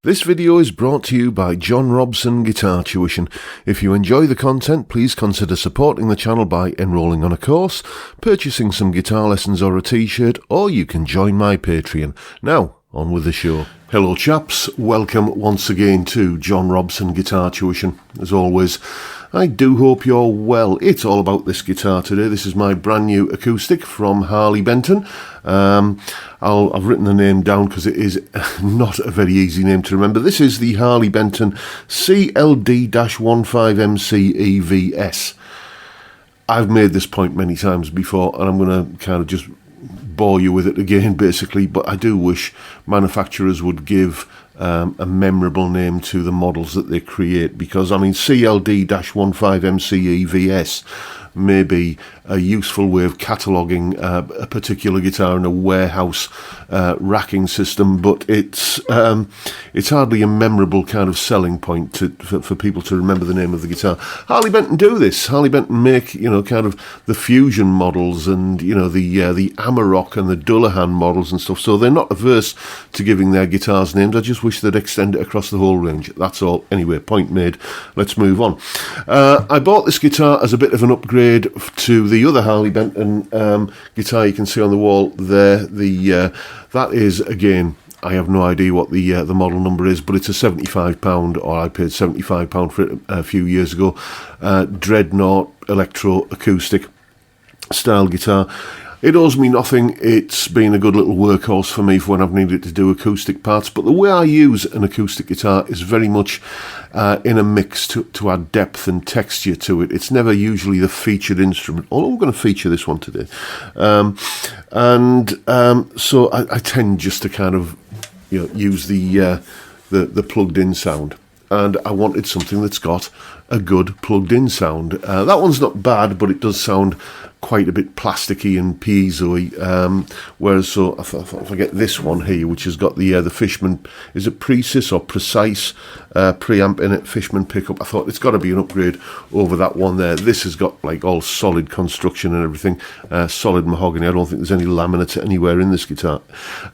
This video is brought to you by John Robson Guitar Tuition. If you enjoy the content, please consider supporting the channel by enrolling on a course, purchasing some guitar lessons or a t-shirt, or you can join my Patreon. Now, on with the show. Hello chaps, welcome once again to John Robson Guitar Tuition. As always, I do hope you're well. It's all about this guitar today. This is my brand new acoustic from Harley Benton. I've written the name down because it is not a very easy name to remember. This is the Harley Benton CLD 15MCE VS. I've made this point many times before, and I'm going to kind of just bore you with it again, basically, but I do wish manufacturers would give a memorable name to the models that they create, because I mean CLD-15MCE VS may be a useful way of cataloguing a particular guitar in a warehouse racking system, but it's hardly a memorable kind of selling point for people to remember the name of the guitar. Harley Benton do this. Harley Benton make, kind of the Fusion models and, the Amarok and the Dullahan models and stuff, so they're not averse to giving their guitars names. I just wish they'd extend it across the whole range. That's all. Anyway, point made. Let's move on. I bought this guitar as a bit of an upgrade to the other Harley Benton guitar you can see on the wall there. That is, again, I have no idea what the model number is, but it's a £75, or I paid £75 for it a few years ago. Dreadnought Electro Acoustic style guitar. It owes me nothing. It's been a good little workhorse for me for when I've needed to do acoustic parts. But the way I use an acoustic guitar is very much in a mix to add depth and texture to it. It's never usually the featured instrument, although we're going to feature this one today. So I tend just to kind of use the plugged-in sound. And I wanted something that's got a good plugged-in sound. That one's not bad, but it does sound quite a bit plasticky and piezo-y. Whereas, so if I get this one here, which has got the Fishman, is it Precis or Precise preamp in it, Fishman pickup, I thought it's got to be an upgrade over that one there. This has got like all solid construction and everything, solid mahogany. I don't think there's any laminate anywhere in this guitar.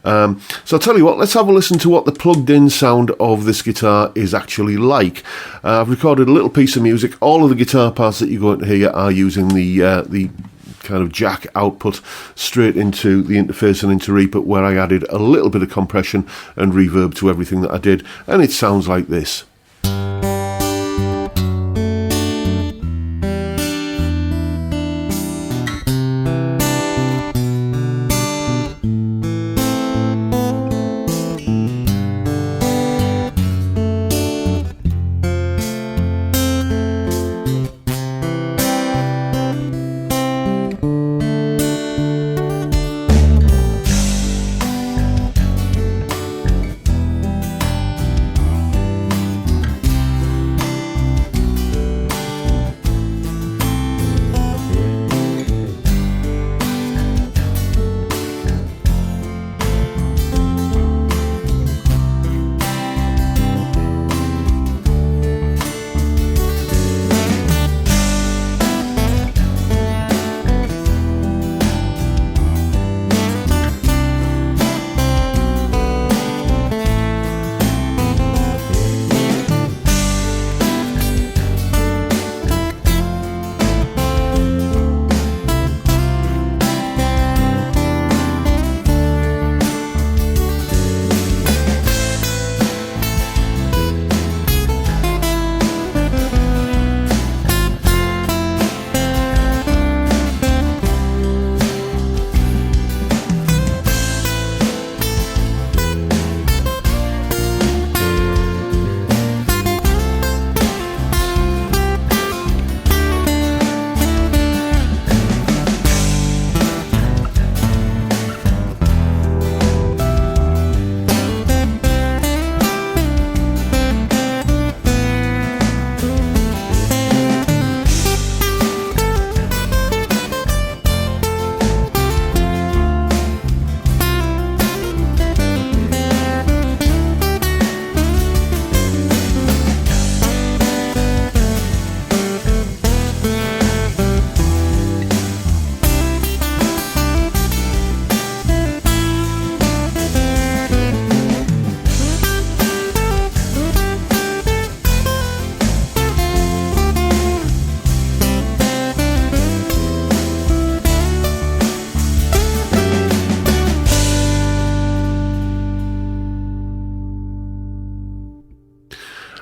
So I'll tell you what, let's have a listen to what the plugged-in sound of this guitar is actually like. I've recorded a little piece of music. All of the guitar parts that you're going to hear are using the kind of jack output straight into the interface and into Reaper, where I added a little bit of compression and reverb to everything that I did, and it sounds like this.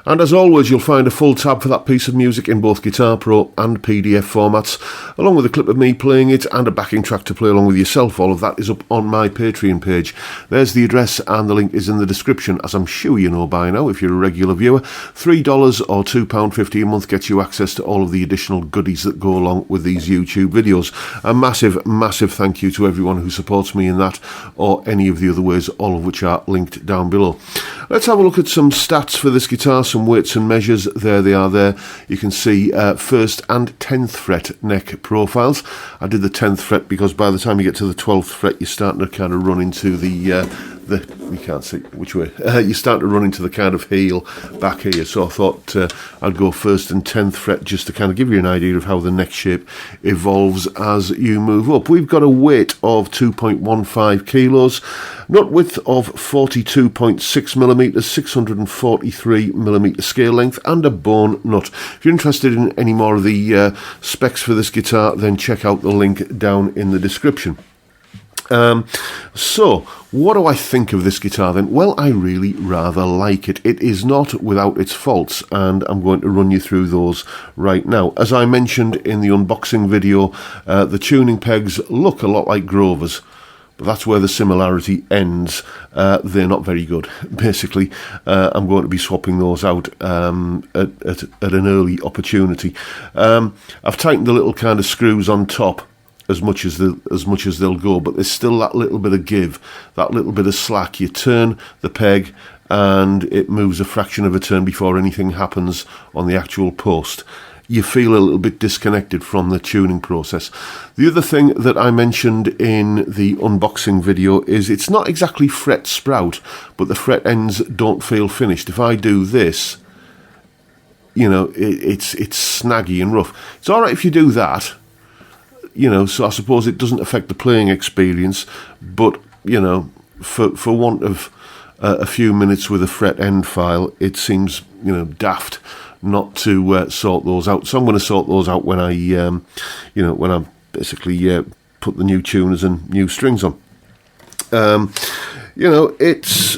And as always, you'll find a full tab for that piece of music in both Guitar Pro and PDF formats, along with a clip of me playing it and a backing track to play along with yourself. All of that is up on my Patreon page. There's the address and the link is in the description, as I'm sure you know by now if you're a regular viewer. $3 or £2.50 a month gets you access to all of the additional goodies that go along with these YouTube videos. A massive, massive thank you to everyone who supports me in that or any of the other ways, all of which are linked down below. Let's have a look at some stats for this guitar, some weights and measures. There they are there. You can see 1st and 10th fret neck profiles. I did the 10th fret because by the time you get to the 12th fret, you're starting to kind of run into the you can't see which way, you start to run into the kind of heel back here, so I thought I'd go 1st and 10th fret just to kind of give you an idea of how the neck shape evolves as you move up. We've got a weight of 2.15 kilos, nut width of 42.6 millimeters, 643 millimeter scale length, and a bone nut. If you're interested in any more of the specs for this guitar, then check out the link down in the description. So, what do I think of this guitar then? Well, I really rather like it. It is not without its faults, and I'm going to run you through those right now. As I mentioned in the unboxing video, the tuning pegs look a lot like Grover's, but that's where the similarity ends. They're not very good. Basically, I'm going to be swapping those out at an early opportunity. I've tightened the little kind of screws on top as much as they'll go, but there's still that little bit of give, that little bit of slack. You turn the peg and it moves a fraction of a turn before anything happens on the actual post. You feel a little bit disconnected from the tuning process. The other thing that I mentioned in the unboxing video is it's not exactly fret sprout, but the fret ends don't feel finished. If I do this, you know, it's snaggy and rough. It's all right if you do that, you know, so I suppose it doesn't affect the playing experience, but, you know, for want of a few minutes with a fret end file, it seems, you know, daft not to sort those out. So I'm going to sort those out when I, you know, when I basically put the new tuners and new strings on. You know, it's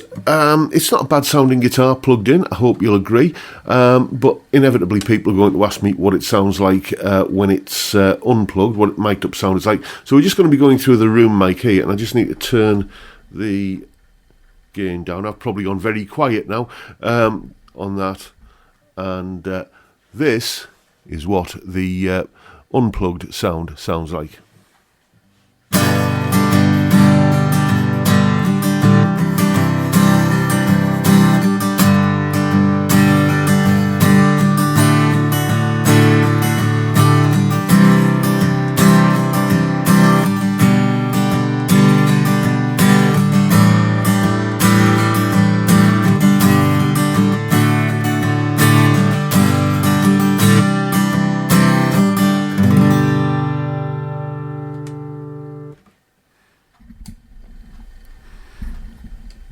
not a bad sounding guitar plugged in, I hope you'll agree, but inevitably people are going to ask me what it sounds like when it's unplugged, what it mic'd up sound is like. So we're just going to be going through the room mic here, and I just need to turn the gain down. I've probably gone very quiet now on that, and this is what the unplugged sound sounds like.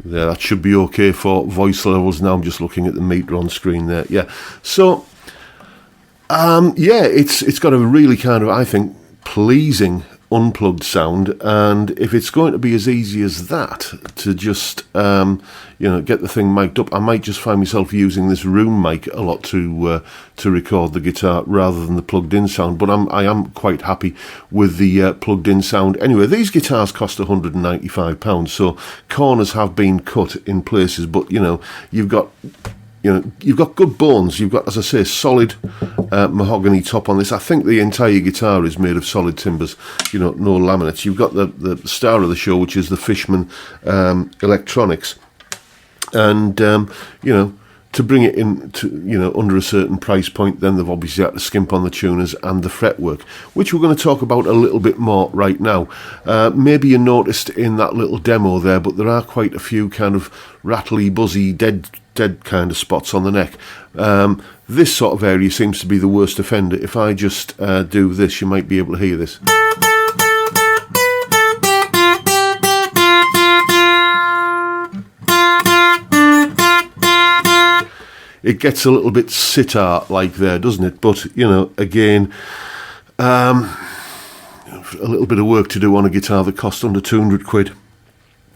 There, that should be okay for voice levels. Now I'm just looking at the meter on screen there. Yeah, so yeah, it's got a really kind of, I think, pleasing unplugged sound, and if it's going to be as easy as that to just you know, get the thing mic'd up, I might just find myself using this room mic a lot to record the guitar rather than the plugged in sound. But I am quite happy with the plugged in sound. Anyway, these guitars cost £195, so corners have been cut in places, but you know, you've got good bones. You've got, as I say, solid mahogany top on this. I think the entire guitar is made of solid timbers, you know, no laminates. You've got the star of the show, which is the Fishman electronics, and you know, to bring it in to, you know, under a certain price point, then they've obviously had to skimp on the tuners and the fretwork, which we're going to talk about a little bit more right now. Maybe you noticed in that little demo there, but there are quite a few kind of rattly, buzzy, dead kind of spots on the neck. This sort of area seems to be the worst offender. If I just do this, you might be able to hear this. It gets a little bit sitar-like there, doesn't it? But, you know, again, a little bit of work to do on a guitar that cost under 200 quid.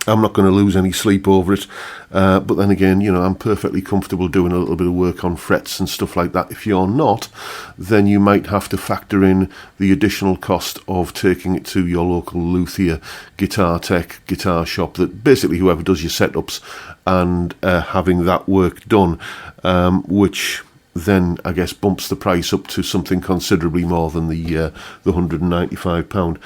I'm not going to lose any sleep over it, but then again, you know, I'm perfectly comfortable doing a little bit of work on frets and stuff like that. If you're not, then you might have to factor in the additional cost of taking it to your local luthier, guitar tech, guitar shop, that basically whoever does your setups, and having that work done, which then I guess bumps the price up to something considerably more than the £195.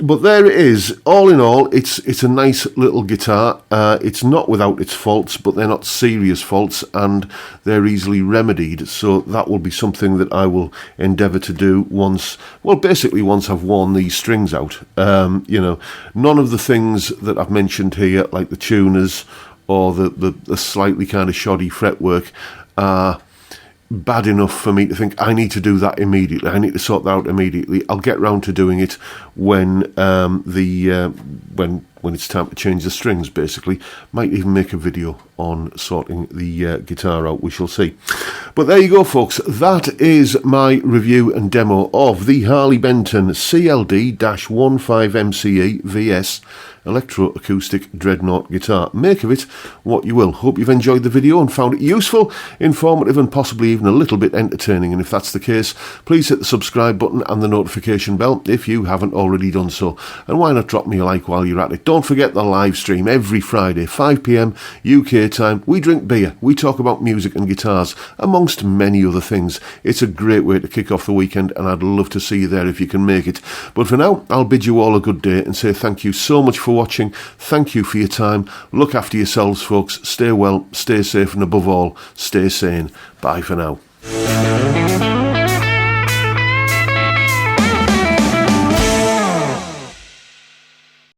But there it is. All in all, it's a nice little guitar. It's not without its faults, but they're not serious faults, and they're easily remedied. So that will be something that I will endeavour to do once I've worn these strings out. You know, none of the things that I've mentioned here, like the tuners or the slightly kind of shoddy fretwork, are bad enough for me to think I need to do that immediately. I need to sort that out immediately. I'll get round to doing it when when it's time to change the strings, basically. Might even make a video on sorting the guitar out, we shall see. But there you go, folks. That is my review and demo of the Harley Benton CLD 15MCE VS Electro Acoustic Dreadnought guitar. Make of it what you will. Hope you've enjoyed the video and found it useful, informative, and possibly even a little bit entertaining. And if that's the case, please hit the subscribe button and the notification bell if you haven't already done so. And why not drop me a like while you're at it? Don't forget the live stream every Friday, 5 PM UK time. We drink beer, we talk about music and guitars, amongst many other things. It's a great way to kick off the weekend, and I'd love to see you there if you can make it. But for now, I'll bid you all a good day and say thank you so much for watching. Thank you for your time. Look after yourselves, folks. Stay well, stay safe, and above all, stay sane. Bye for now.